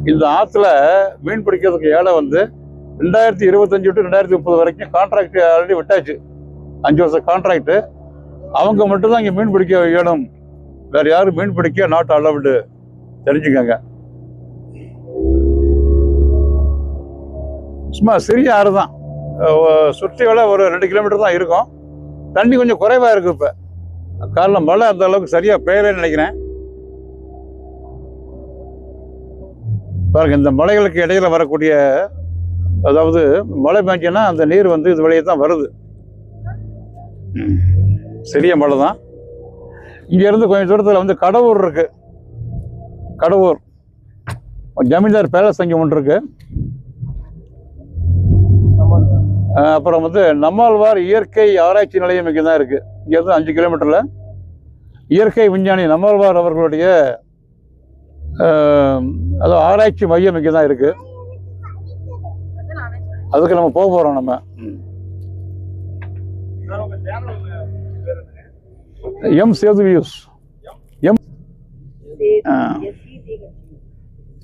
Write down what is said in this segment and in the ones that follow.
இந்த ஆற்றுல மீன் பிடிக்கிறதுக்கு ஏழை வந்து 2025 டு 2030 வரைக்கும் கான்ட்ராக்ட் ஆல்ரெடி விட்டாச்சு. 5 வருஷம் கான்ட்ராக்டு. அவங்க மட்டும்தான் இங்கே மீன் பிடிக்க வேணும், வேற யாரும் மீன் பிடிக்க நாட் அலவுடு, தெரிஞ்சுக்கங்க. சும்மா சிறிய ஆறு தான், சுற்றி விட ஒரு 2 கிலோமீட்டர் தான் இருக்கும். தண்ணி கொஞ்சம் குறைவாக இருக்குது. இப்போ காரணம் மழை அந்த அளவுக்கு சரியாக பெய்யலைன்னு நினைக்கிறேன். பாருங்க, இந்த மலைகளுக்கு இடையில வரக்கூடிய, அதாவது மழை பெஞ்சுன்னா அந்த நீர் வந்து இது வழியே தான் வருது. சிறிய மழை தான். இங்கேருந்து கொஞ்சம் தூரத்தில் வந்து கடவுர் இருக்கு. கடவுர் ஜமீன்தார் பேலஸ் அங்கே ஒன்று இருக்கு. அப்புறம் வந்து நம்மாழ்வார் இயற்கை ஆராய்ச்சி நிலையம் இங்கே தான் இருக்குது. இங்கேருந்து 5 கிலோமீட்டரில் இயற்கை விஞ்ஞானி நம்மாழ்வார் அவர்களுடைய அது ஆராய்ச்சி மையம் இங்கே தான் இருக்குது. அதுக்கு நம்ம போக போகிறோம். நம்ம எம் சேது வியூஸ். எம்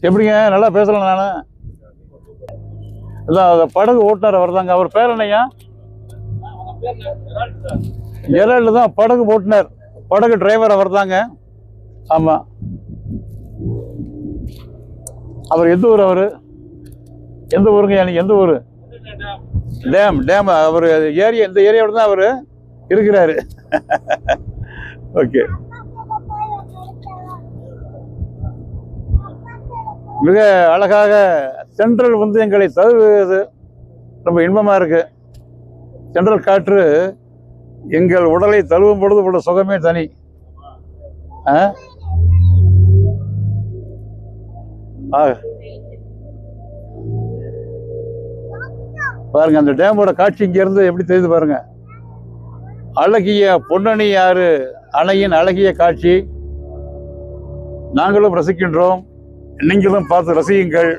எப்படிங்க, நல்லா பேசலாம். நான் அதான் படகு ஓட்டுநர் அவர் தாங்க. அவர் பேர் என்னையா? ஜெரால்டு தான் படகு ஓட்டுநர், படகு டிரைவர் அவர் தாங்க. ஆமாம். அவர் எந்த ஊர்? அவர் எந்த ஊருங்க? எனக்கு எந்த ஊர்? டேம். டேம் அவர் ஏரியா, இந்த ஏரியாவோட தான் அவர் இருக்கிறாரு. ஓகே. மிக அழகாக சென்ட்ரல் வந்து எங்களை தழுவுவது ரொம்ப இன்பமாக இருக்கு. சென்ட்ரல் காற்று எங்கள் உடலை தழுவும் பொழுது உள்ள சுகமே தனி. பாருங்க, அந்த டேமோட காட்சி இங்கிருந்து எப்படி தெரியுது பாருங்க. அழகிய பொன்னணி ஆறு அணையின் அழகிய காட்சி நாங்களும் ரசிக்கின்றோம். நீங்களும் பார்த்து ரசியுங்கள்.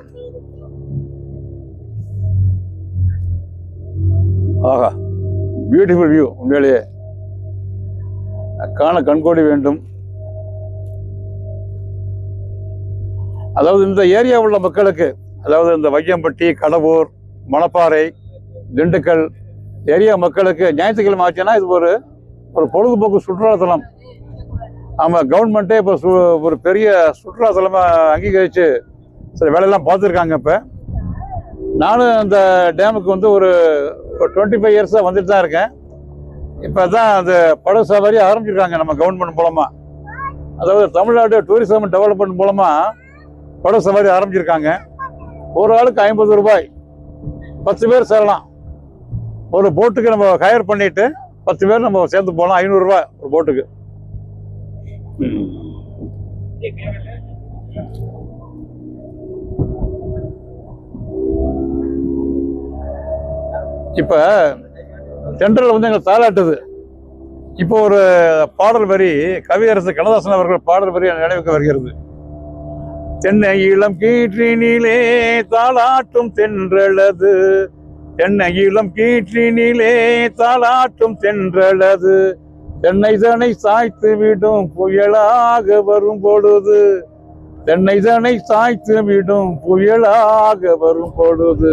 ஆஹா, பியூட்டிஃபுல் வியூ. உண்மையிலேயே காண கண்கோடி வேண்டும். அதாவது இந்த ஏரியா உள்ள மக்களுக்கு, அதாவது இந்த வையம்பட்டி, கடவூர், மணப்பாறை, திண்டுக்கல் ஏரியா மக்களுக்கு ஞாயிற்றுக்கிழமை ஆச்சுன்னா இது ஒரு பொழுதுபோக்கு சுற்றுலாத்தலம். ஆமாம், கவர்மெண்ட்டே இப்போ ஒரு பெரிய சுற்றுலாத்தலமாக அங்கீகரித்து சில வேலையெல்லாம் பார்த்துருக்காங்க. இப்போ நானும் அந்த டேமுக்கு வந்து ஒரு 25 இயர்ஸாக வந்துட்டு தான் இருக்கேன். இப்போ தான் அந்த படகு சவாரி ஆரம்பிச்சிருக்காங்க நம்ம கவர்மெண்ட் மூலமாக. அதாவது தமிழ்நாடு டூரிசம் டெவலப்மெண்ட் மூலமாக படகு சவாரி ஆரம்பிச்சிருக்காங்க. ஒரு ஆளுக்கு 50 ரூபாய், 10 பேர் சேரலாம். ஒரு போட்டுக்கு நம்ம ஹயர் பண்ணிட்டு 10 பேர் நம்ம சேர்ந்து போகலாம். 500 ரூபாய் ஒரு போட்டுக்கு. இப்போ சென்ட்ரல் வந்து எங்களை தாளாட்டுது. இப்போ ஒரு பாடல் வரி கவியரசு கண்ணதாசன் அவர்கள் பாடல் வரி நினைவுக்கு வருகிறது. தென்னை இளம் கீற்றினிலே தாளாட்டும் தென்றலது, தென்னை இளம் கீற்றினிலே தாளாட்டும் தென்றலது, தென்னை தனை சாய்த்து விடும் புயலாக வரும் பொழுது, தென்னை தனை சாய்த்து விடும் புயலாக வரும் பொழுது,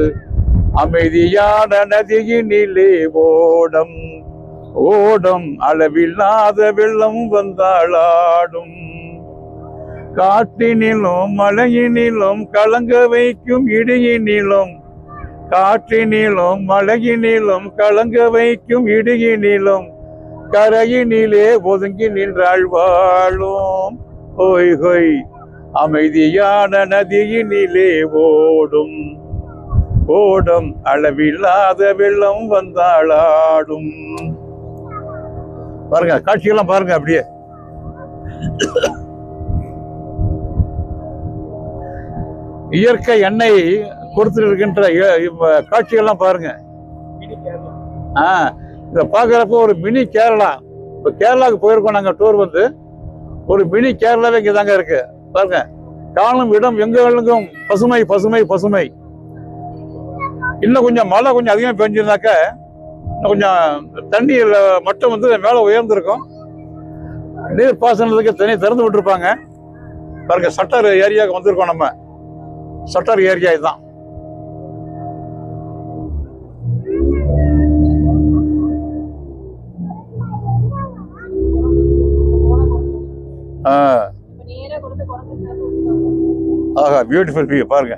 அமைதியான நதியினிலே ஓடம் ஓடம் அளவில்லாத வெள்ளம் வந்தாளாடும், காற்றினிலும் மழையினிலும் கலங்க வைக்கும் இடியினிலும், காற்றினிலும் மழையினிலும் கலங்க வைக்கும் இடியினிலும், கரையினிலே ஒதுங்கி நின்றாள் வாழும் ஹோய் ஹோய், அமைதியான நதியினிலே ஓடும் ஓடம் அளவில்லாத வெள்ளம் வந்தாளாடும். பாருங்க, காட்சிகள்லாம் பாருங்க. அப்படியே இயற்கை எண்ணெய் கொடுத்துட்டு இருக்கின்ற காட்சிகள்லாம் பாருங்க. இதை பார்க்குறப்போ ஒரு மினி கேரளா. இப்போ கேரளாவுக்கு போயிருக்கோம் நாங்கள் டூர் வந்து. ஒரு மினி கேரளாவே இங்கே தாங்க இருக்கு. பாருங்க, காணும் இடம் எங்கும் பசுமை பசுமை பசுமை. இன்னும் கொஞ்சம் மழை கொஞ்சம் அதிகமாக பெஞ்சிருந்தாக்க இன்னும் கொஞ்சம் தண்ணீர் மட்டும் வந்து மேலே உயர்ந்திருக்கும். நீர் பாசனத்துக்கு தண்ணி திறந்து விட்டுருப்பாங்க. பாருங்க, சட்டர் ஏரியாவுக்கு வந்திருக்கோம் நம்ம. ஷட்டர் ஏரியா இதுதான். ஆஹா, பியூட்டிஃபுல் வியூ பாருங்க.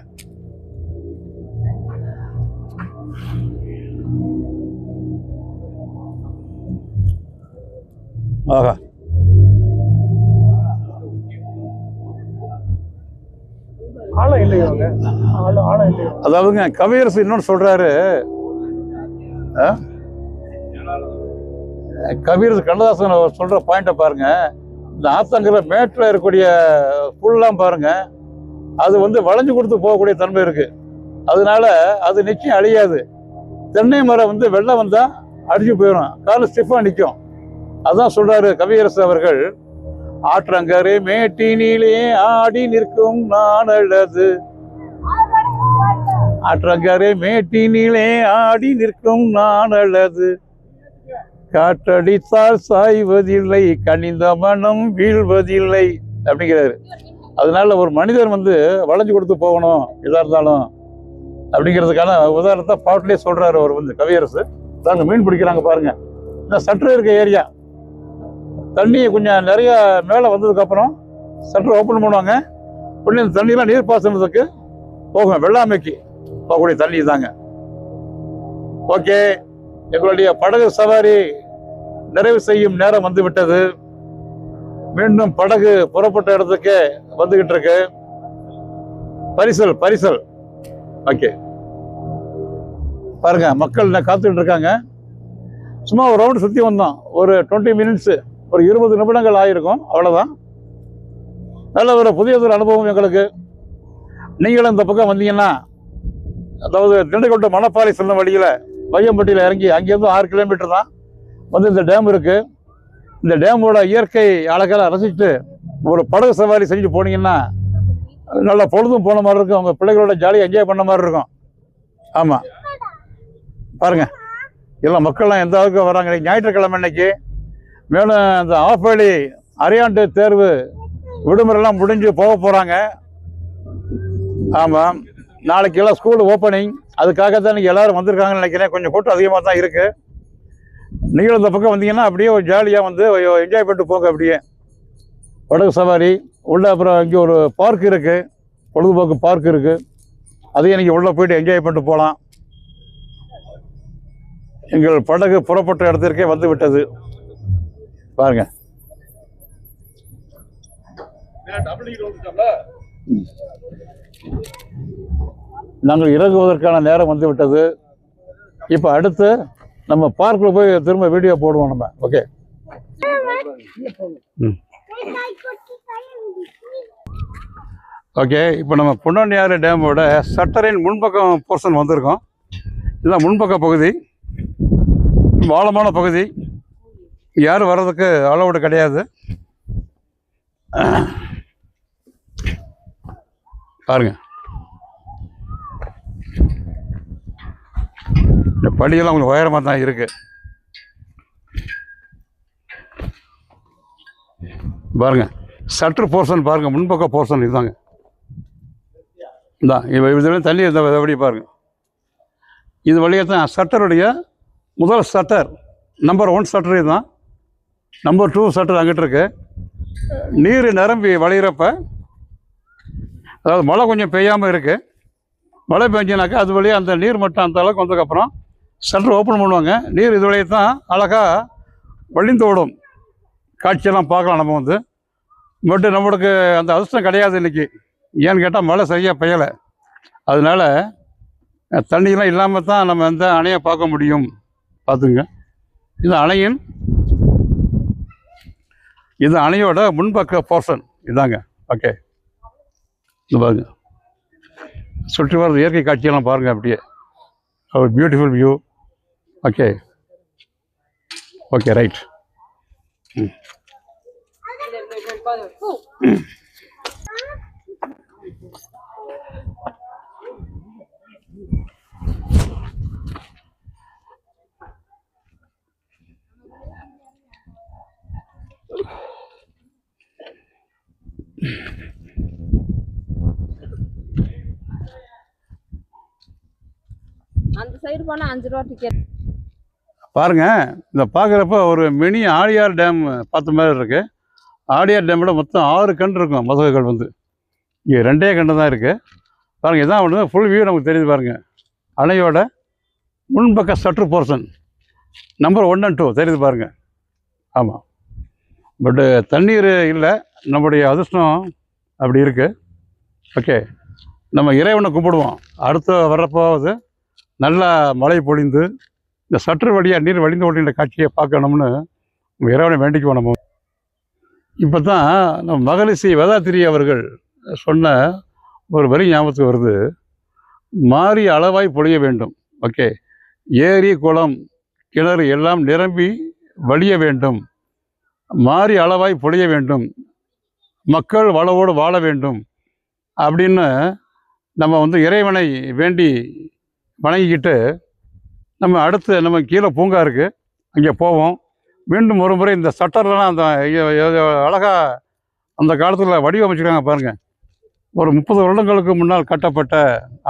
ஆஹா, அதாவதுங்க கவியரசு இன்னொன்னு சொல்றாரு. கவியரசு கண்ணதாசன் சொல்ற பாயிண்ட பாருங்க. இந்த ஆத்தங்கர மேட்டில் இருக்கக்கூடிய புல்லாம் பாருங்க, அது வந்து வளைஞ்சு கொடுத்து போகக்கூடிய தன்மை இருக்கு. அதனால அது நிச்சயம் அழியாது. தென்னை மரம் வந்து வெள்ளம் வந்தா அடிச்சு போயிடும், கால ஸ்டிஃபா நிற்கும். அதான் சொல்றாரு கவியரசு அவர்கள், ஆற்றங்கரை மேட்டினிலே ஆடி நிற்கும் நானல்லது, ஆற்றங்கரை மேட்டினிலே ஆடி நிற்கும் நானல்லது, காற்றடித்தால் சாய்வதில்லை கனிந்த மனம் வீழ்வதில்லை அப்படிங்கிறாரு. அதனால ஒரு மனிதர் வந்து வளைஞ்சு கொடுத்து போகணும் எதா இருந்தாலும் அப்படிங்கிறதுக்கான உதாரணத்தை பாட்டிலே சொல்றாரு அவர் வந்து கவியரசு. தாங்க மீன் பிடிக்கிறாங்க பாருங்க. இந்த சற்று இருக்க ஏரியா தண்ணி கொஞ்சம் நிறைய மேலே வந்ததுக்கப்புறம் சற்று ஓப்பன் பண்ணுவாங்க. உடனே இந்த தண்ணியெல்லாம் நீர் பாசனத்துக்கு போகும், வெள்ளாமைக்கு போகக்கூடிய தண்ணி தாங்க. ஓகே, எங்களுடைய படகு சவாரி நிறைவு செய்யும் நேரம் வந்து விட்டது. மீண்டும் படகு புறப்பட்ட இடத்துக்கு வந்துகிட்டு இருக்கு. பரிசல். ஓகே, பாருங்க மக்கள் காத்துக்கிட்டு இருக்காங்க. சும்மா ஒரு ரவுண்ட் சுற்றி வந்தோம், ஒரு 20 மினிட்ஸு, ஒரு 20 நிமிடங்கள் ஆயிருக்கும், அவ்வளோதான். நல்ல ஒரு புதிய அனுபவம் எங்களுக்கு. நீங்களும் இந்த பக்கம் வந்தீங்கன்னா, அதாவது திண்டுக்கல் மணப்பாறை செல்லும் வழியில் வையம்பட்டியில் இறங்கி அங்கேருந்து 6 கிலோமீட்டர் தான் வந்து இந்த டேம் இருக்கு. இந்த டேமோட இயற்கை அழகெல்லாம் ரசிச்சுட்டு ஒரு படகு சவாரி செஞ்சு போனீங்கன்னா நல்ல பொழுதும் போன மாதிரி இருக்கும். உங்கள் பிள்ளைகளோட ஜாலியாக என்ஜாய் பண்ண மாதிரி இருக்கும். ஆமாம், பாருங்க எல்லாம் மக்கள்லாம் எந்த அளவுக்கு வராங்க. ஞாயிற்றுக்கிழமை அன்னைக்கு மேலும் அந்த ஆஃப் ஏர்லி அரையாண்டு தேர்வு விடுமுறைலாம் முடிஞ்சு போக போகிறாங்க. ஆமாம், நாளைக்கு எல்லாம் ஸ்கூல் ஓப்பனிங், அதுக்காக தான் நீங்கள் எல்லோரும் வந்திருக்காங்கன்னு நினைக்கிறேன். கொஞ்சம் கூட்டம் அதிகமாக தான் இருக்குது. நீங்களும் இந்த பக்கம் வந்தீங்கன்னா அப்படியே ஒரு ஜாலியாக வந்து என்ஜாய் பண்ணிட்டு போங்க. அப்படியே படகு சவாரி உள்ள. அப்புறம் இங்கே ஒரு பார்க் இருக்குது, பொழுதுபோக்கு பார்க் இருக்குது. அதையும் நீங்கள் உள்ளே போயிட்டு என்ஜாய் பண்ணிட்டு போகலாம். எங்கள் படகு புறப்பட்ட இடத்திற்கே வந்து விட்டது பாருங்க. நாங்கள் இறங்குவதற்கான நேரம் வந்து விட்டது. இப்போ அடுத்து நம்ம பார்க்கில் போய் திரும்ப வீடியோ போடுவோம் நம்ம. Okay, okay. இப்போ நம்ம பொன்னானியாறு டேமோட சட்டரின் முன்பக்கம் போர்ஷன் வந்திருக்கோம். இதுதான் முன்பக்க பகுதி, ஆழமான பகுதி. யாரும் வர்றதுக்கு அலோடு கிடையாது. பாருங்க, இந்த படியெல்லாம் கொஞ்சம் உயரமாக தான் இருக்கு. பாருங்க, சற்று போர்ஷன் பாருங்க, முன்பக்க போர்ஷன் இதுதாங்க. இதான் இதுல தண்ணி எப்படி பாருங்க. இது வழியாக தான் சட்டருடைய முதல் சட்டர், நம்பர் 1 சட்டர் இதுதான். நம்பர் 2 சட்டர் அங்கிட்டு இருக்கு. நீர் நிரம்பி வழிகிறப்ப, அதாவது மழை கொஞ்சம் பெய்யாமல் இருக்குது, மழை பெஞ்சினாக்கா அது வழியாக அந்த நீர் மட்டும் அந்த அளவுக்கு வந்ததுக்கப்புறம் ஷட்டர் ஓப்பன் பண்ணுவாங்க. நீர் இது வழியாக தான் அழகாக வழிந்து ஓடும். காட்சியெல்லாம் பார்க்கலாம் நம்ம வந்து. பட் நம்மளுக்கு அந்த அதிர்ஷ்டம் கிடையாது இன்றைக்கி. ஏன்னு கேட்டால் மழை சரியாக பெய்யலை. அதனால தண்ணியெல்லாம் இல்லாமல் தான் நம்ம இந்த அணையை பார்க்க முடியும். பார்த்துங்க, இது அணையோட முன்பக்க போர்ஷன் இதாங்க. ஓகே, இது பாருங்க, சுற்றி வர இயற்கை காட்சியெல்லாம் பாருங்கள். அப்படியே ஒரு beautiful view. Okay, okay, right. அந்த சைடு போனால் 5 ரூபா டிக்கெட். பாருங்கள், இந்த பார்க்குறப்ப ஒரு மினி ஆழியார் டேம் பார்த்த மாதிரி இருக்குது. ஆழியார் டேமில் மொத்தம் 6 கண் இருக்கும். மதகுகள் வந்து இங்கே 2 கண்டு தான் இருக்குது. பாருங்கள், இதான் ஒன்று ஃபுல் வியூ நமக்கு தெரியுது. பாருங்கள், அணையோட முன்பக்க சற்று போர்ஷன் நம்பர் 1 and 2 தெரியுது பாருங்கள். ஆமாம், பட்டு தண்ணீர் இல்லை, நம்முடைய அதிர்ஷ்டம் அப்படி இருக்குது. ஓகே, நம்ம இறைவனை கும்பிடுவோம். அடுத்து வர்றப்போது நல்லா மழை பொழிந்து இந்த சற்று வழியாக நீர் வழிந்து ஓடுகின்ற காட்சியை பார்க்கணும்னு நம்ம இறைவனை வேண்டிக்குவோம். நம்ம இப்போ தான் நம்ம மகளிசி வேதாத்திரி அவர்கள் சொன்ன ஒரு வரி ஞாபகத்துக்கு வருது. மாறி அளவாய் பொழிய வேண்டும். ஓகே, ஏரி குளம் கிணறு எல்லாம் நிரம்பி வழிய வேண்டும். மாறி அளவாய் பொழிய வேண்டும். மக்கள் வளவோடு வாழ வேண்டும் அப்படின்னு நம்ம வந்து இறைவனை வேண்டி வணங்கிக்கிட்டு நம்ம அடுத்து நம்ம கீழே பூங்கா இருக்குது, அங்கே போவோம். மீண்டும் ஒரு முறை இந்த சட்டர்லாம் அந்த அழகாக அந்த காலத்தில் வடிவமைச்சிருக்காங்க பாருங்கள். ஒரு 30 வருடங்களுக்கு முன்னால் கட்டப்பட்ட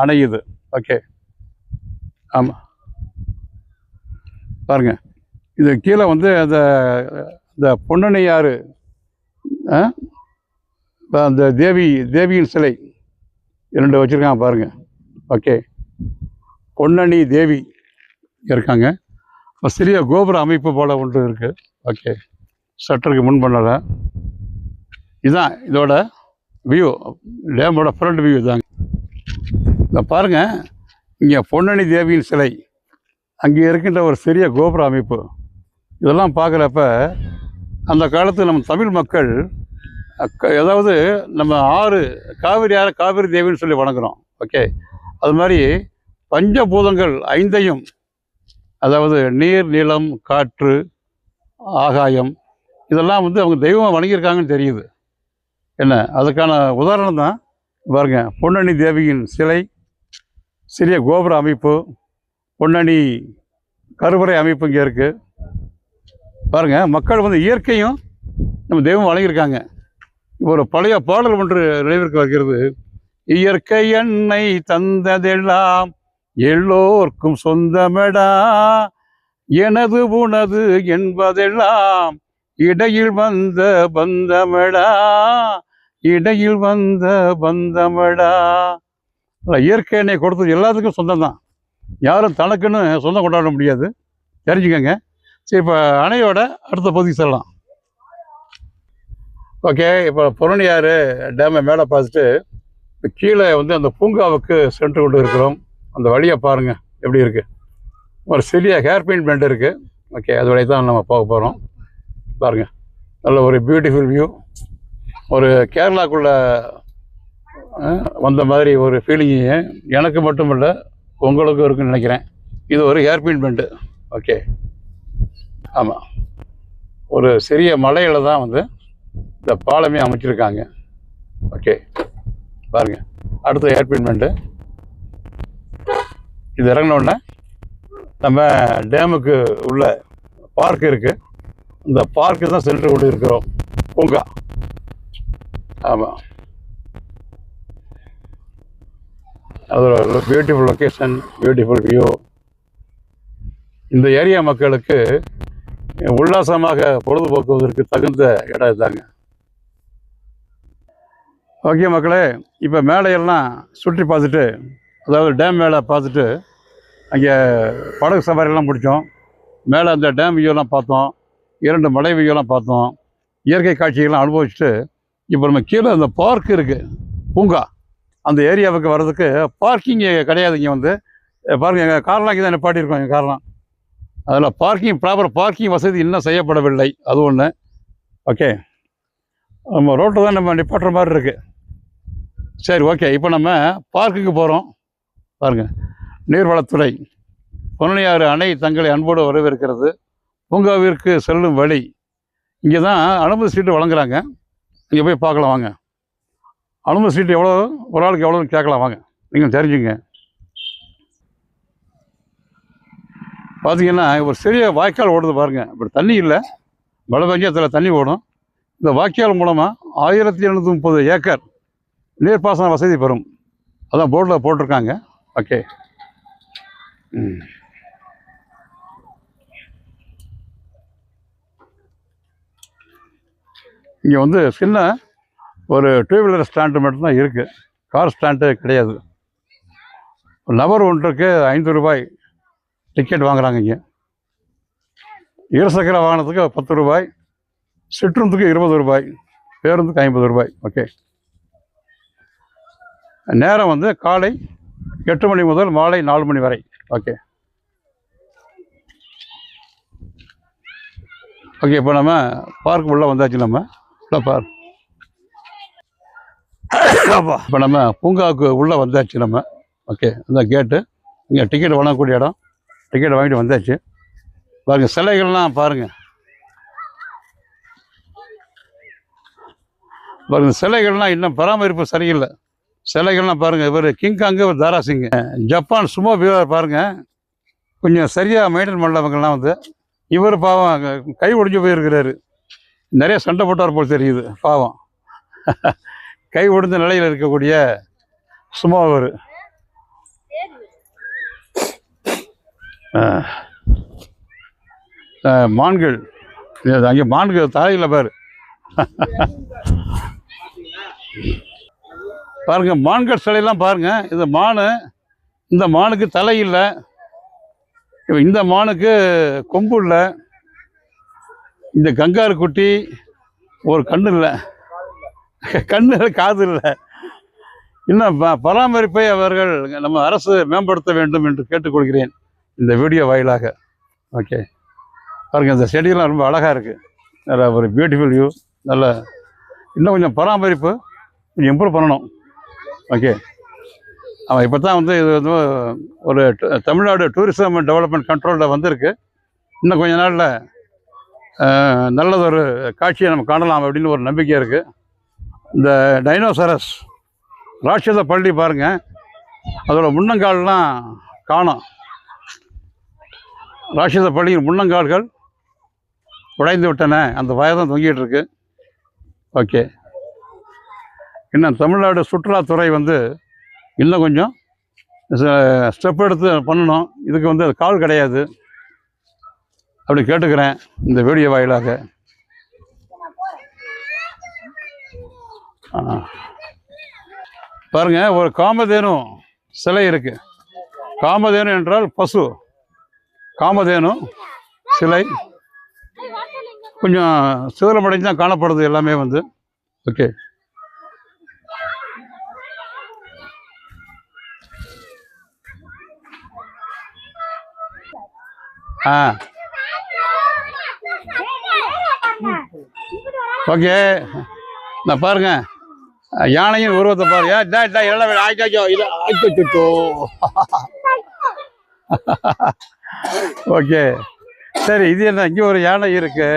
அணை இது. ஓகே, ஆமாம், பாருங்கள், இது கீழே வந்து அந்த பொன்னணியாறு அந்த தேவியின் சிலை 2 வச்சுருக்காங்க பாருங்கள். ஓகே, பொன்னணி தேவி இருக்காங்க. சிறிய கோபுர அமைப்பு போல் ஒன்று இருக்குது. ஓகே, சட்டருக்கு முன் பண்ணல. இதுதான் இதோட வியூ, டேமோட ஃப்ரண்ட் வியூ தாங்க. இதை பாருங்கள், இங்கே பொன்னணி தேவியின் சிலை, அங்கே இருக்கின்ற ஒரு சிறிய கோபுர அமைப்பு, இதெல்லாம் பார்க்குறப்ப அந்த காலத்து நம்ம தமிழ் மக்கள் ஏதாவது நம்ம காவிரி தேவின்னு சொல்லி வணங்குறோம். ஓகே, அது மாதிரி பஞ்சபூதங்கள் 5ஐயும், அதாவது நீர், நிலம், காற்று, ஆகாயம், இதெல்லாம் வந்து அவங்க தெய்வமாக வணங்கியிருக்காங்கன்னு தெரியுது. என்ன, அதுக்கான உதாரணம் தான் பாருங்க, பொன்னணி தேவியின் சிலை, சிறிய கோபுர அமைப்பு, பொன்னணி கருவறை அமைப்பு இங்கே இருக்குது பாருங்கள். மக்கள் வந்து இயற்கையும் நம்ம தெய்வம் வணங்கியிருக்காங்க. ஒரு பழைய பாடல் ஒன்று நினைவிற்கு வருகிறது. இயற்கை என்னை தந்ததெல்லாம் எல்லோர்க்கும் சொந்தமெடா, எனது உனது என்பதெல்லாம் இடையில் வந்த பந்தமெடா, இடையில் வந்த பந்தமெடா. இயற்கை என்னை கொடுத்தது எல்லாத்துக்கும் சொந்தம் தான், யாரும் தனக்குன்னு சொந்தம் கொண்டாட முடியாது, தெரிஞ்சுக்கங்க. சரி, இப்போ அணையோட அடுத்த பகுதிக்கு செல்லலாம். ஓகே, இப்போ பொன்னணியாறு டேமை மேலே பார்த்துட்டு கீழே வந்து அந்த பூங்காவுக்கு சென்று கொண்டு இருக்கிறோம். அந்த வழியை பாருங்கள் எப்படி இருக்குது. ஒரு சிறிய ஹேர்பின் பெண்ட் இருக்குது. ஓகே, அது வழியாக தான் நம்ம போக போகிறோம். பாருங்கள், நல்ல ஒரு பியூட்டிஃபுல் வியூ. ஒரு கேரளாக்குள்ளே வந்த மாதிரி ஒரு ஃபீலிங்கு எனக்கு மட்டும் இல்லை, உங்களுக்கும் இருக்குன்னு நினைக்கிறேன். இது ஒரு ஹேர்பின் பெண்டு. ஓகே, ஆமாம், ஒரு சிறிய மலையில் தான் வந்து இந்த பாலமே அமைச்சிருக்காங்க. ஓகே, பாருங்கள், அடுத்த ஹேர்பின் பெண்டு. இது இறங்கினோடனே நம்ம டேமுக்கு உள்ள பார்க் இருக்குது. இந்த பார்க்கு தான் சென்று கொண்டு இருக்கிறோம், பூங்கா. ஆமாம், அது ஒரு பியூட்டிஃபுல் லொக்கேஷன், பியூட்டிஃபுல் வியூ. இந்த ஏரியா மக்களுக்கு உல்லாசமாக பொழுதுபோக்குவதற்கு தகுந்த இடம் இதுதாங்க. ஓகே மக்களே, இப்போ மேலையெல்லாம் சுற்றி பார்த்துட்டு, அதாவது டேம் மேலே பார்த்துட்டு அங்கே படகு சவாரியெல்லாம் பிடிச்சோம். மேலே அந்த டேம் வியூலாம் பார்த்தோம், 2 மலை வியூலாம் பார்த்தோம், இயற்கை காட்சிகள்லாம் அனுபவிச்சுட்டு இப்போ நம்ம கீழே அந்த பார்க் இருக்குது, பூங்கா. அந்த ஏரியாவுக்கு வர்றதுக்கு பார்க்கிங் கிடையாது. இங்கே வந்து பாருங்கள், எங்கள் கார்லாம் இங்கே தான் நிப்பாட்டியிருக்கோம். எங்கள் கார்லாம் அதில் ப்ராப்பர் பார்க்கிங் வசதி இன்னும் செய்யப்படவில்லை, அது ஒன்று. ஓகே, நம்ம ரோட்டில் தான் நம்ம நிப்பாட்டுற மாதிரி இருக்குது. சரி, ஓகே, இப்போ நம்ம பார்க்குக்கு போகிறோம். பாருங்கள், நீர்வளத்துறை பொன்னணியாறு அணை தங்களை அன்போடு வரவேற்கிறது. பூங்காவிற்கு செல்லும் வழி இங்கே தான் அனுமதி சீட்டு வழங்குறாங்க. இங்கே போய் பார்க்கலாம் வாங்க. அனுமதி சீட்டு எவ்வளோ, ஒரு ஆளுக்கு எவ்வளோன்னு கேட்கலாம் வாங்க, நீங்கள் தெரிஞ்சுங்க. பார்த்தீங்கன்னா ஒரு சிறிய வாய்க்கால் ஓடுது பாருங்கள். இப்படி தண்ணி இல்லை, மழை பெஞ்சத்தில் தண்ணி ஓடும். இந்த வாய்க்கால் மூலமாக 1730 ஏக்கர் நீர்ப்பாசன வசதி பெறும். அதான் போர்டில் போட்டிருக்காங்க. ஓகே, இங்கே வந்து சின்ன ஒரு டூ வீலர் ஸ்டாண்டு மட்டும்தான் இருக்குது, கார் ஸ்டாண்டு கிடையாது. நபர் ஒன்றுக்கு 5 ரூபாய் டிக்கெட் வாங்குறாங்க. இங்கே இருசக்கர வாகனத்துக்கு 10 ரூபாய், சிற்றுந்துக்கு 20 ரூபாய், பேருந்துக்கு 50 ரூபாய். ஓகே. நேரம் வந்து காலை 8 மணி முதல் மாலை 4 மணி வரை. Okay okay. இப்போ நம்ம பார்க் உள்ளே வந்தாச்சு. நம்ம பார்க் இப்போ நம்ம பூங்காவுக்கு உள்ளே வந்தாச்சு நம்ம. ஓகே, அந்த கேட்டு இங்கே டிக்கெட் வாங்கக்கூடிய இடம். டிக்கெட் வாங்கிட்டு வந்தாச்சு. பாருங்கள், சிலைகள்லாம் பாருங்கள். பாருங்கள், சிலைகள்லாம் இன்னும் பராமரிப்பு சரியில்லை. சிலைகள்லாம் பாருங்கள். இவர் கிங்காங்கு, ஒரு தாராசிங்கு, ஜப்பான் சுமோ வீரர் பாருங்கள். கொஞ்சம் சரியாக மெயின்டைன் பண்ணவங்கலாம் வந்து இவர் பாவம் கை ஒடிஞ்சு போயிருக்கிறாரு. நிறைய சண்டை போட்டார் போல் தெரியுது. பாவம் கை ஒடிந்த நிலையில் இருக்கக்கூடிய சுமோ அவர். மான்கள் அங்கே மான்கள் தலையில் பாரு. பாருங்க, மான்கள் சிலையெல்லாம் பாருங்க. இது மானு, இந்த மானுக்கு தலை இல்லை, இந்த மானுக்கு கொம்பு இல்லை, இந்த கங்காரு குட்டி ஒரு கண்ணு இல்லை, கண்ணு காது இல்லை. இன்னும் பராமரிப்பை அவர்கள் நம்ம அரசு மேம்படுத்த வேண்டும் என்று கேட்டுக்கொள்கிறேன் இந்த வீடியோ வாயிலாக. ஓகே, பாருங்கள், இந்த செடியெல்லாம் ரொம்ப அழகாக இருக்குது. நல்ல ஒரு பியூட்டிஃபுல் வியூ. நல்ல இன்னும் கொஞ்சம் பராமரிப்பு கொஞ்சம் இம்ப்ரூவ் பண்ணணும். ஓகே, அவன் இப்போ தான் வந்து இது வந்து ஒரு தமிழ்நாடு டூரிசம் டெவலப்மெண்ட் கண்ட்ரோலில் வந்திருக்கு. இன்னும் கொஞ்ச நாளில் நல்லதொரு காட்சியை நம்ம காணலாம் அப்படின்னு ஒரு நம்பிக்கை இருக்குது. இந்த டைனோசரஸ் ராட்சத பள்ளி பாருங்கள், அதோட முன்னங்கால்லாம் காணோம். ராட்சத பள்ளியின் முன்னங்கால்கள் உடைந்து விட்டன, அந்த வயதான் தொங்கிட்டு இருக்கு. ஓகே, இன்னும் தமிழ்நாடு சுற்றுலாத்துறை வந்து இன்னும் கொஞ்சம் ஸ்டெப் எடுத்து பண்ணணும். இதுக்கு வந்து கால் கிடையாது, அப்படி கேட்டுக்கிறேன் இந்த வீடியோ வாயிலாக. பாருங்க, ஒரு காமதேனு சிலை இருக்கு. காமதேனு என்றால் பசு. காமதேனு சிலை கொஞ்சம் சிதலமடைஞ்சு தான் காணப்படுது எல்லாமே வந்து. Okay, okay. நான் பாருங்க, யானையின் உருவத்தை பாருங்க. ஓகே, சரி. இது என்ன, இங்கே ஒரு யானை இருக்கு.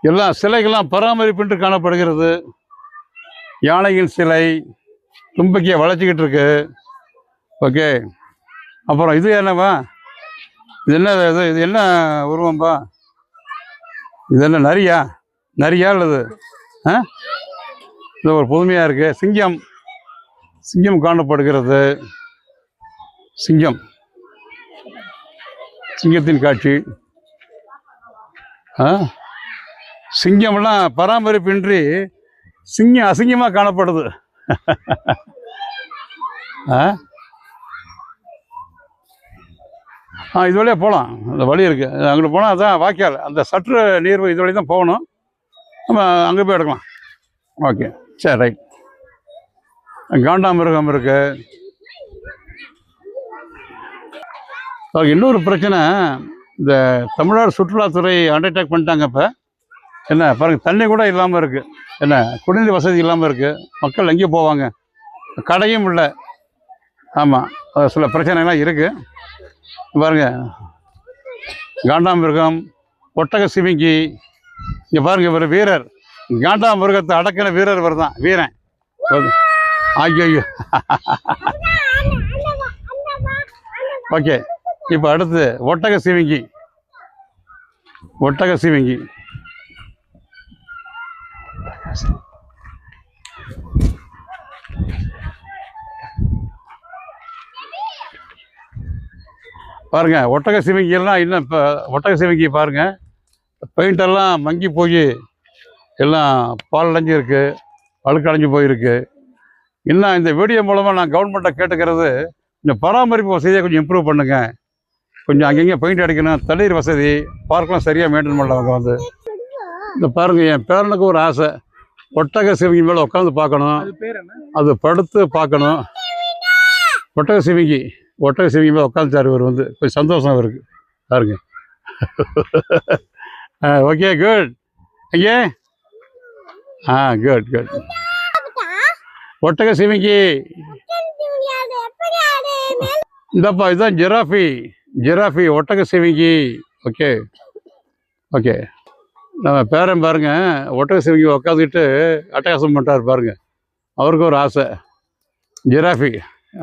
எல்லாம் சிலைகள்லாம் பராமரிப்பின்றி காணப்படுகிறது. யானையின் சிலை தும்பிக்கையை வளைச்சிக்கிட்டு இருக்கு. ஓகே, அப்புறம் இது என்னவா, இது என்ன, இது என்ன உருவம்பா, இது என்ன நரியா? நரியா இல்லது? இது ஒரு புதுமையாக இருக்கு. சிங்கம், சிங்கம் காணப்படுகிறது. சிங்கம், சிங்கத்தின் காட்சி. சிங்கம்லாம் பராமரிப்பின்றி சிங்கம் அசிங்கமாக காணப்படுது. இது வழியாக போகலாம், அந்த வழி இருக்குது. அங்கிட்டு போனால் அதான் வாய்க்கால், அந்த சற்று நீர் இது வழி தான் போகணும். நம்ம அங்கே போய் எடுக்கலாம். ஓகே, சரி, ரைட். காண்டாமிருகம் இருக்கு. இன்னொரு பிரச்சனை, இந்த தமிழ்நாடு சுற்றுலாத்துறை அண்டர்டேக் பண்ணிட்டாங்க. இப்போ என்ன பாருங்கள், தண்ணி கூட இல்லாமல் இருக்குது. என்ன, குடிநீர் வசதி இல்லாமல் இருக்குது. மக்கள் எங்கேயும் போவாங்க, கடையும் இல்லை. ஆமாம், சில பிரச்சனைலாம் இருக்குது. பாருங்க, காண்டாமிருகம், ஒட்டக சிவிங்கி. இங்கே பாருங்க, இவர் வீரர், காண்டாமிருகத்தை அடக்கின வீரர் இவர் தான், வீரன். ஐயோ. ஓகே, இப்போ அடுத்து ஒட்டக சிவிங்கி. ஒட்டக சிவிங்கி பாருங்கள் ஒட்டக சிவிங்கியெல்லாம் இன்னும் இப்போ ஒட்டக சிவிங்கி பாருங்கள் பெயிண்டெல்லாம் மங்கி போய் எல்லாம் பால் அடைஞ்சு இருக்குது, அழுக்கு அடைஞ்சு போயிருக்கு. இன்னும் இந்த வீடியோ மூலமாக நான் கவர்மெண்ட்டை கேட்டுக்கிறது, கொஞ்சம் பராமரிப்பு வசதியை கொஞ்சம் இம்ப்ரூவ் பண்ணுங்க. கொஞ்சம் அங்கங்கே பெயிண்ட் அடிக்கணும், தண்ணீர் வசதி, பார்க்கெலாம் சரியாக மெயின்டைன் பண்ணவங்க வந்து. இந்த பாருங்கள், என் பேரனுக்கு ஒரு ஆசை, ஒட்டக சிவிங்கி மேலே உட்காந்து பார்க்கணும், அது படுத்து பார்க்கணும். ஒட்டக சிவிங்கி மேலே உட்காந்துச்சார் இவர் வந்து, கொஞ்சம் சந்தோஷம் இருக்குது பாருங்க. Okay good. ஐயே குட் குட். ஒட்டக சிவிங்கி இந்தப்பா, இதுதான் ஜிராஃபி ஒட்டக சிவிங்கி. Okay okay. நம்ம பேரன் பாருங்க, ஒட்டக சிவிங்கி உட்காந்துக்கிட்டு அட்டகாசம் பண்ணிட்டார் பாருங்க. அவருக்கு ஒரு ஆசை, ஜிராஃபி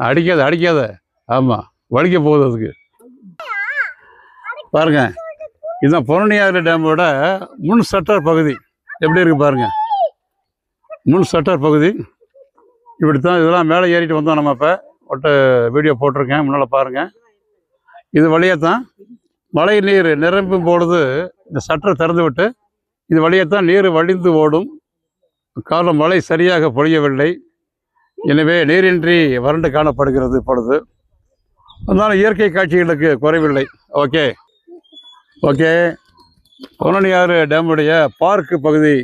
அடிக்காத ஆமாம் வலிக்க போகுது அதுக்கு. பாருங்க, இதுதான் பொருணியாறு டேமோட முன் ஷட்டர் பகுதி. எப்படி இருக்குது பாருங்கள், முன் ஷட்டர் பகுதி இப்படித்தான். இதெல்லாம் மேலே ஏறிட்டு வந்தோம் நம்ம. இப்போ வீடியோ போட்டிருக்கேன், முன்னால் பாருங்கள். இது வழியாக தான் மழை நீர் நிரம்பும் பொழுது இந்த ஷட்டர் திறந்து விட்டு இது வழியாக தான் நீர் வழிந்து ஓடும். காலம் மழை சரியாக பொழியவில்லை, எனவே நீரின்றி வறண்டு காணப்படுகிறது இப்பொழுது. அதனால் இயற்கை காட்சிகளுக்கு குறைவில்லை. Okay okay. பொருணியாறு டேமுடைய பார்க்கு பகுதி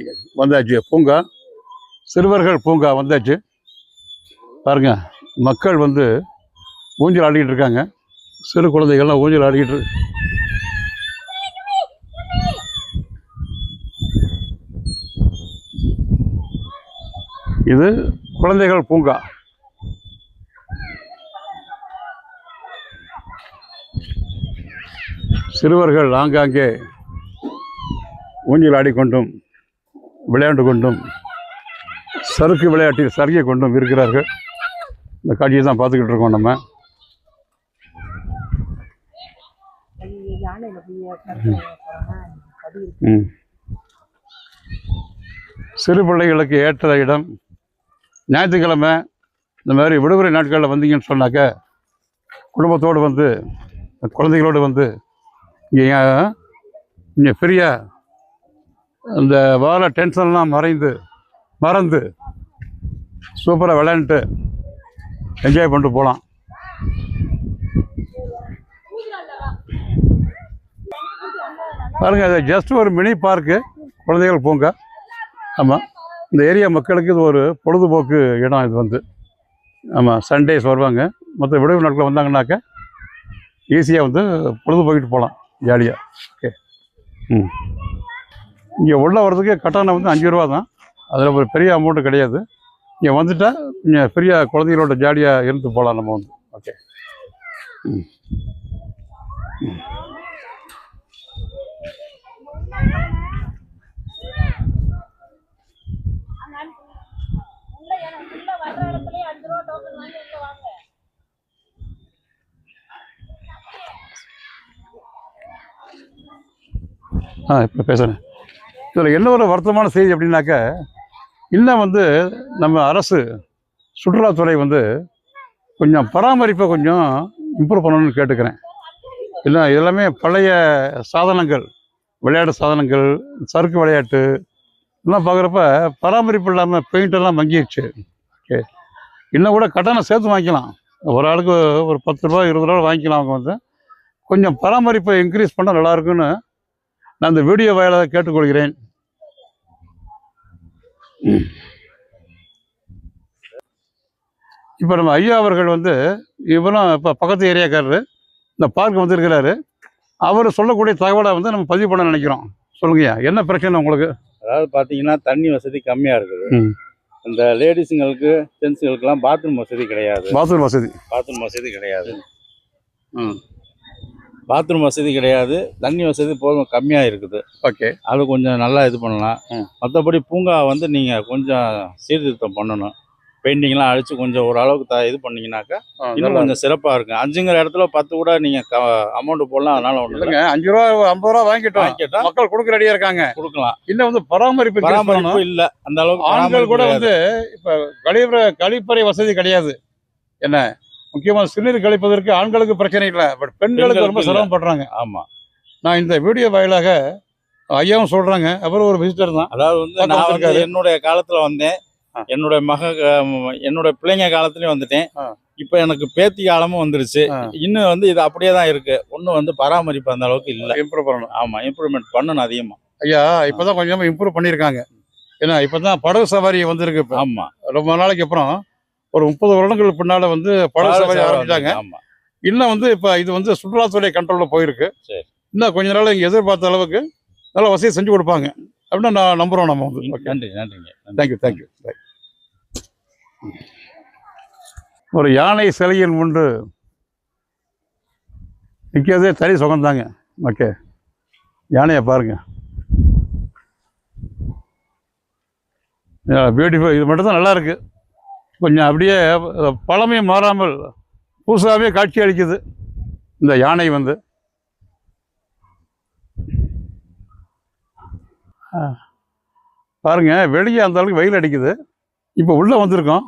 வந்தாச்சு, பூங்கா, சிறுவர்கள் பூங்கா வந்தாச்சு. பாருங்க, மக்கள் வந்து ஊஞ்சல் ஆடிக்கிட்டு இருக்காங்க, சிறு குழந்தைகள்லாம் ஊஞ்சல் ஆடிக்கிட்டு. இது குழந்தைகள் பூங்கா. சிறுவர்கள் ஆங்காங்கே ஊஞ்சல் ஆடிக்கொண்டும் விளையாண்டு கொண்டும் சறுக்கு விளையாட்டில் சறுகை கொண்டும் இருக்கிறார்கள். இந்த காட்சியை தான் பார்த்துக்கிட்டு இருக்கோம் நம்ம. சிறு பிள்ளைகளுக்கு ஏற்ற இடம். ஞாயிற்றுக்கிழமை இந்த மாதிரி விடுமுறை நாட்களில் வந்தீங்கன்னு சொன்னாக்க குடும்பத்தோடு வந்து குழந்தைகளோடு வந்து இங்கே ஃப்ரீயாக இந்த வார டென்ஷன்லாம் மறந்து சூப்பராக விளையாண்டுட்டு என்ஜாய் பண்ணிட்டு போகலாம். பாருங்கள், அது ஜஸ்ட் ஒரு மினி பார்க்கு, குழந்தைகள் பூங்கா. ஆமாம், இந்த ஏரியா மக்களுக்கு இது ஒரு பொழுதுபோக்கு இடம் இது வந்து. ஆமாம், சண்டேஸ் வருவாங்க, மற்ற விடுமுறை நாட்களில் வந்தாங்கன்னாக்க ஈஸியாக வந்து பொழுதுபோக்கிட்டு போகலாம் ஜாலியாக. ஓகே. இங்கே உள்ள வர்றதுக்கு கட்டணம் வந்து 5 ரூபா தான், அதில் ஒரு பெரிய அமௌண்ட்டு கிடையாது. இங்கே வந்துட்டால் கொஞ்சம் ஃப்ரீயாக குழந்தைகளோட ஜாலியாக இருந்து போகலாம் நம்ம வந்து. ஓகே. இப்போ பேசுகிறேன். இதில் என்ன ஒரு வருத்தமான செய்தி அப்படின்னாக்க, இன்னும் வந்து நம்ம அரசு சுற்றுலாத்துறை வந்து கொஞ்சம் பராமரிப்பை கொஞ்சம் இம்ப்ரூவ் பண்ணணும்னு கேட்டுக்கிறேன். இல்லை, எல்லாமே பழைய சாதனங்கள், விளையாட்டு சாதனங்கள், சறுக்கு விளையாட்டு எல்லாம் பார்க்குறப்ப பராமரிப்பு இல்லாமல் பெயிண்டெல்லாம் மங்கிடுச்சு. ஓகே. இன்னும் கூட கட்டணம் சேர்த்து வாங்கிக்கலாம், ஒரு ஆளுக்கு ஒரு 10 ரூபா 20 ரூபா வாங்கிக்கலாம். அவங்க வந்து கொஞ்சம் பராமரிப்பை இன்க்ரீஸ் பண்ணால் நல்லாயிருக்குன்னு நான் இந்த வீடியோ வாயிலாக கேட்டுக்கொள்கிறேன். இப்போ நம்ம ஐயா அவர்கள் வந்து இவரும் இப்போ பக்கத்து ஏரியாக்காரரு, இந்த பார்க் வந்துருக்கிறாரு. அவர் சொல்லக்கூடிய தகவலை வந்து நம்ம பதிவு பண்ண நினைக்கிறோம். சொல்லுங்கய்யா, என்ன பிரச்சனை உங்களுக்கு? அதாவது பார்த்தீங்கன்னா, தண்ணி வசதி கம்மியாக இருக்குது. இந்த லேடிஸுங்களுக்கு ஜென்ஸுங்களுக்குலாம் பாத்ரூம் வசதி கிடையாது. பாத்ரூம் வசதி கிடையாது. பாத்ரூம் வசதி கிடையாது, தண்ணி வசதி போதும் கம்மியாக இருக்குது. ஓகே. அது கொஞ்சம் நல்லா இது பண்ணலாம். மற்றபடி பூங்கா வந்து நீங்கள் கொஞ்சம் சீர்திருத்தம் பண்ணணும். பெயிண்டிங்லாம் அடித்து கொஞ்சம் ஓரளவுக்கு இது பண்ணிங்கனாக்கா இன்னும் கொஞ்சம் சிறப்பாக இருக்கும். 5ங்கிற இடத்துல 10 கூட நீங்கள் அமௌண்ட் போடலாம். அதனால ஒன்று இல்லைங்க, 5 ரூபா 50 ரூபா வாங்கிட்டோம், மக்கள் கொடுக்க ரெடியாக இருக்காங்க, கொடுக்கலாம். இன்னும் வந்து பராமரிப்பு இல்லை அந்த அளவுக்கு. ஆண்கள் கூட வந்து இப்போ கழிப்பறை வசதி கிடையாது. என்ன, முக்கியமாக சிறுநீர் கழிப்பதற்கு ஆண்களுக்கு பிரச்சனை இல்லை, பட் பெண்களுக்கு ரொம்ப பெண்களுக்கு இல்ல. சிரமப்படுறாங்க. ஆமா. நான் இந்த வீடியோ வாயிலாக ஐயாவும் சொல்றாங்க, அவரும் ஒரு விசிட்டர் தான். அதாவது வந்து பார்க்க நான் வந்து வந்திருக்காரு. என்னுடைய காலத்துல வந்தேன், ஆ. என்னுடைய என்னோட பிள்ளைங்க காலத்துலயும் வந்துட்டேன். ஆ. இப்ப எனக்கு பேத்தி காலமும் வந்துருச்சு. ஆ. இன்னும் வந்து இது அப்படியே தான் இருக்கு. ஒன்றும் வந்து பராமரிப்பு அந்த அளவுக்கு இல்லை. இம்ப்ரூவ் பண்ணணும். ஆமா, இம்ப்ரூவ்மெண்ட் பண்ணணும் அதிகமா. ஐயா இப்பதான் கொஞ்சமா இம்ப்ரூவ் பண்ணியிருக்காங்க. ஏன்னா இப்பதான் படகு சவாரி வந்திருக்கு. இப்போ ஆமா, ரொம்ப நாளைக்கு அப்புறம் ஒரு 30 வருடங்களுக்கு பின்னால வந்து படகு சவாரி ஆரம்பிச்சாங்க. ஆமா. இன்னும் வந்து இப்போ இது வந்து சுற்றுலாத்துறை கண்ட்ரோலில் போயிருக்கு. சரி. இன்னும் கொஞ்ச நாள் இங்கே எதிர்பார்த்த அளவுக்கு நல்ல வசதி செஞ்சு கொடுப்பாங்க அப்படின்னு நான் நம்புறோம். நம்ம வந்து நன்றி, நன்றிங்க. தேங்க்யூ. ஒரு யானை சிலையின் முன்பு நிற்கிறதே தனி சுகம்தாங்க. ஓகே, யானையை பாருங்க, பியூட்டிஃபுல். இது மட்டும் தான் நல்லா இருக்கு. கொஞ்சம் அப்படியே பழமையும் மாறாமல் புதுசாகவே காட்சி அளிக்குது இந்த யானை வந்து. பாருங்க, வெளியே அந்த அளவுக்கு வெயில் அடிக்குது. இப்போ உள்ளே வந்திருக்கோம்.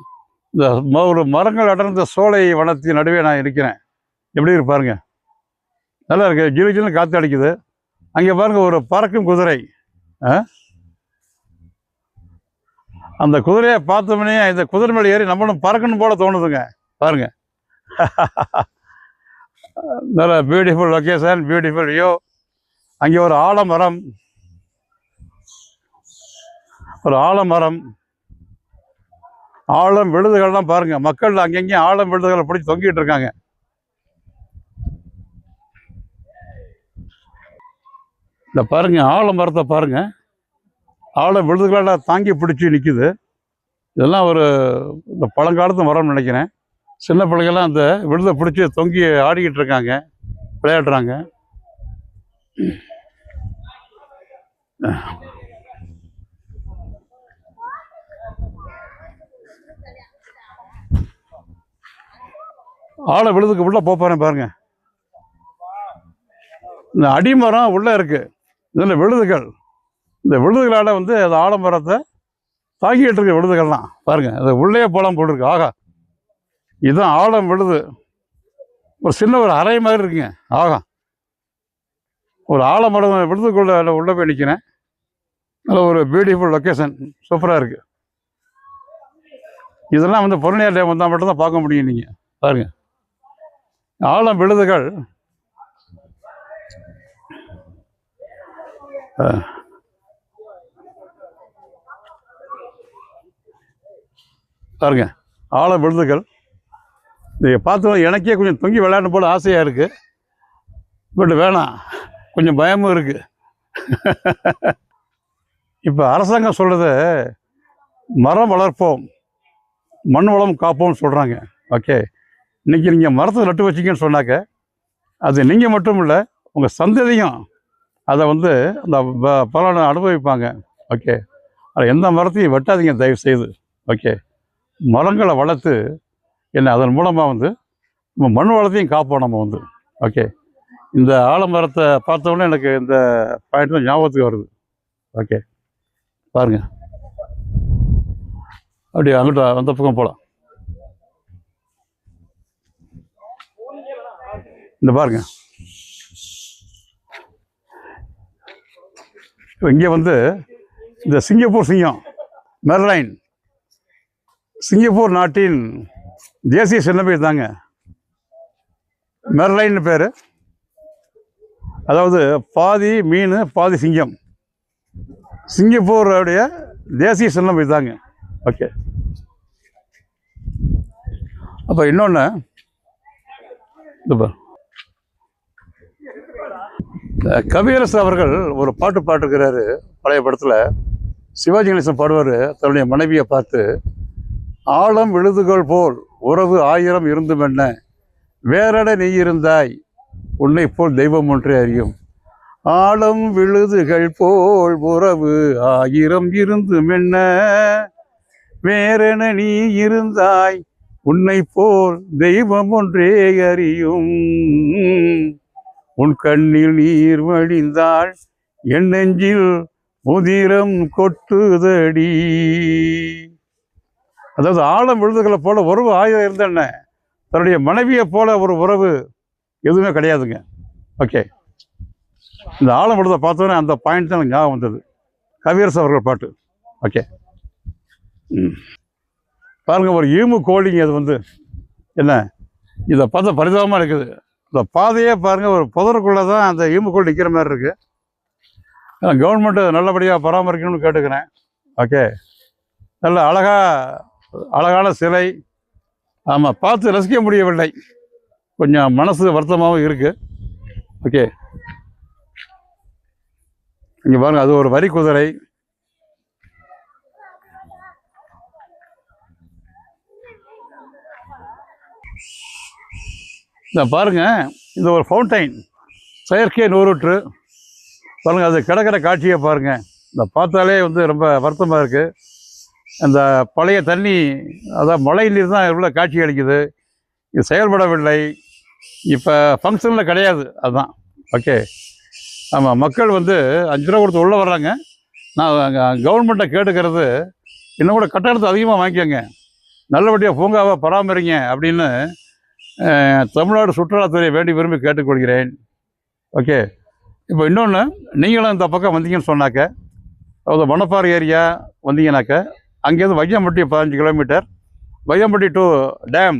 இந்த ஒரு மரங்கள் அடர்ந்த சோலை வனத்தின் நடுவே நான் இருக்கிறேன். எப்படி இருக்கு பாருங்க, நல்லா இருக்கு. ஜிலு ஜிலுன்னு காற்று அடிக்குது. அங்கே பாருங்க ஒரு பறக்கும் குதிரை. அந்த குதிரையை பார்த்தோம்னே இந்த குதிரை மேலே ஏறி நம்மளும் பறக்கணும் போல தோணுதுங்க. பாருங்க, நல்ல பியூட்டிஃபுல் லொக்கேஷன், பியூட்டிஃபுல் வியூ. அங்கே ஒரு ஆலமரம், ஆழம் விழுதுகள்லாம் பாருங்க. மக்கள் அங்கங்கேயும் ஆழம் விழுதுகளை பிடிச்சி தொங்கிட்டு இருக்காங்க. இந்த பாருங்க ஆலமரத்தை பாருங்க, ஆழ விழுதுகளெல்லாம் தாங்கி பிடிச்சி நிற்குது. இதெல்லாம் ஒரு இந்த பழங்காலத்து மரம்னு நினைக்கிறேன். சின்ன பிள்ளைகள்லாம் அந்த விழுதை பிடிச்சி தொங்கி ஆடிக்கிட்டு இருக்காங்க, விளையாடுறாங்க. ஆழ விழுதுக்கு உள்ள போறேன் பாருங்க. இந்த அடிமரம் உள்ள இருக்கு. இதில் விழுதுகள், இந்த விழுதுகளால் வந்து அந்த ஆலமரத்தை தாக்கிட்டு இருக்க விழுதுகள்லாம் பாருங்க. அது உள்ளே போலாம் போட்டிருக்கு. ஆகா, இதுதான் ஆழம் விழுது. ஒரு சின்ன ஒரு அறை மாதிரி இருக்குங்க. ஆகா, ஒரு ஆலமரம் விழுதுக்குள்ள உள்ள போய் நிற்கிறேன். நல்ல ஒரு பியூட்டிஃபுல் லொக்கேஷன், சூப்பராக இருக்கு. இதெல்லாம் வந்து பொருளியார் டேம் வந்தால் மட்டும்தான் பார்க்க முடியும். நீங்கள் பாருங்க, ஆழம் விழுதுகள். பாருங்க, ஆழம் விழுதுகள். இதை பார்த்து எனக்கே கொஞ்சம் தொங்கி விளையாடணும் போல ஆசையாக இருக்குது. பட் வேணாம், கொஞ்சம் பயமும் இருக்குது. இப்போ அரசாங்கம் சொல்கிறது மரம் வளர்ப்போம், மண் வளம் காப்போம்னு சொல்கிறாங்க. ஓகே, இன்றைக்கி நீங்கள் மரத்தை நட்டு வச்சிங்கன்னு சொன்னாக்க அது நீங்கள் மட்டும் இல்லை, உங்கள் சந்ததியும் அதை வந்து அந்த பலனை அனுபவிப்பாங்க. ஓகே, அது எந்த மரத்தையும் வெட்டாதீங்க தயவு செய்து. ஓகே, மரங்களை வளர்த்து என்ன அதன் மூலமாக வந்து நம்ம மண் வளத்தையும் காப்போம் நம்ம வந்து. ஓகே, இந்த ஆலமரத்தை பார்த்தோன்னே எனக்கு இந்த பாயிண்ட் தான் ஞாபகத்துக்கு வருது. ஓகே, பாருங்க, அப்படியே அங்கிட்ட அந்த பக்கம் போகலாம். இந்த பாருங்க, இங்கே வந்து இந்த சிங்கப்பூர் சிங்கம் மெர்லைன், சிங்கப்பூர் நாட்டின் தேசிய சின்னமே தாங்க மெர்லைன்னு பேர். அதாவது பாதி மீன் பாதி சிங்கம். சிங்கப்பூருடைய தேசிய சின்னம் இதுதாங்க. ஓகே, அப்போ இன்னொன்று இது கவியரசு அவர்கள் ஒரு பாட்டு பாட்டுக்கிறாரு பழைய படத்தில். சிவாஜி கணேசன் பாடுவார் தன்னுடைய மனைவியை பார்த்து, ஆழம் விழுதுகள் போல் உறவு 1000 இருந்தும் என்ன, வேறட நீ இருந்தாய் உன்னை போல் தெய்வம் ஒன்றே அறியும். ஆழம் விழுதுகள் போல் உறவு 1000 இருந்தும் என்ன, வேறென நீ இருந்தாய் உன்னை போல் தெய்வம் ஒன்றே அறியும். உன் கண்ணில் நீர் வழிந்தாள் என் நெஞ்சில் உதிரம் கொட்டுதடி. அதாவது ஆழம் விழுதுகளை போல உறவு 1000 இருந்தென்ன, தன்னுடைய மனைவியை போல ஒரு உறவு எதுவுமே கிடையாதுங்க. ஓகே, இந்த ஆலமரத்தை பார்த்தோன்னே அந்த பாயிண்ட் தான் எனக்கு ஞாபகம் வந்தது. கவியரசு அவர்கள் பாட்டு. ஓகே, பாருங்கள், ஒரு ஈமு கோழிங்க. அது வந்து என்ன, இதை பார்த்தா பரிதாபமாக இருக்குது. இந்த பாதையே பாருங்கள், ஒரு புதருக்குள்ளே தான் அந்த ஈமு கோழி நிற்கிற மாதிரி இருக்குது. கவர்மெண்ட்டு நல்லபடியாக பராமரிக்கணும்னு கேட்டுக்கிறேன். ஓகே, நல்ல அழகான சிலை. ஆமாம், பார்த்து ரசிக்க முடியவில்லை, கொஞ்சம் மனசு வருத்தமாகவும் இருக்குது. ஓகே, இங்கே பாருங்கள், அது ஒரு வரி குதிரை. இந்த பாருங்கள், இந்த ஒரு ஃபவுண்டைன், செயற்கை நூறுற்று பாருங்கள். அது கிடக்கிற காட்சியை பாருங்கள். இந்த பார்த்தாலே வந்து ரொம்ப வருத்தமாக இருக்குது. அந்த பழைய தண்ணி, அதான் மழை நீர் தான் இவ்வளோ காட்சி அளிக்குது. இது செயல்படவில்லை, இப்போ ஃபங்க்ஷனில் கிடையாது. அதுதான். ஓகே, ஆமாம், மக்கள் வந்து 5 ரூபா கொடுத்து உள்ளே வர்றாங்க. நான் கவர்மெண்ட்டை கேட்டுக்கிறது, இன்னும் கூட கட்டணத்தை அதிகமாக வாங்கிக்கோங்க, நல்லபடியாக பூங்காவை பராமரிங்க அப்படின்னு தமிழ்நாடு சுற்றுலாத்துறையை வேண்டி விரும்பி கேட்டுக்கொள்கிறேன். ஓகே, இப்போ இன்னொன்று, நீங்களும் இந்த பக்கம் வந்தீங்கன்னு சொன்னாக்க, அதாவது மணப்பாறை ஏரியா வந்தீங்கன்னாக்க, அங்கேருந்து Vaiyampatti 15 kilometre, Vaiyampatti to dam,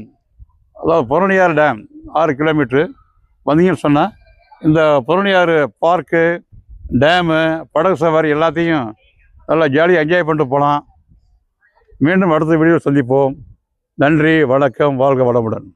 அதாவது பொருணியாறு டேம் 6 கிலோமீட்ரு வந்தீங்கன்னு சொன்னால், இந்த பொருணியாறு பார்க்கு, டேமு, படகு சவாரி எல்லாத்தையும் நல்லா ஜாலியாக என்ஜாய் பண்ணிட்டு போகலாம். மீண்டும் அடுத்த வீடியோ சந்திப்போம். நன்றி, வணக்கம், வாழ்க வளமுடன்.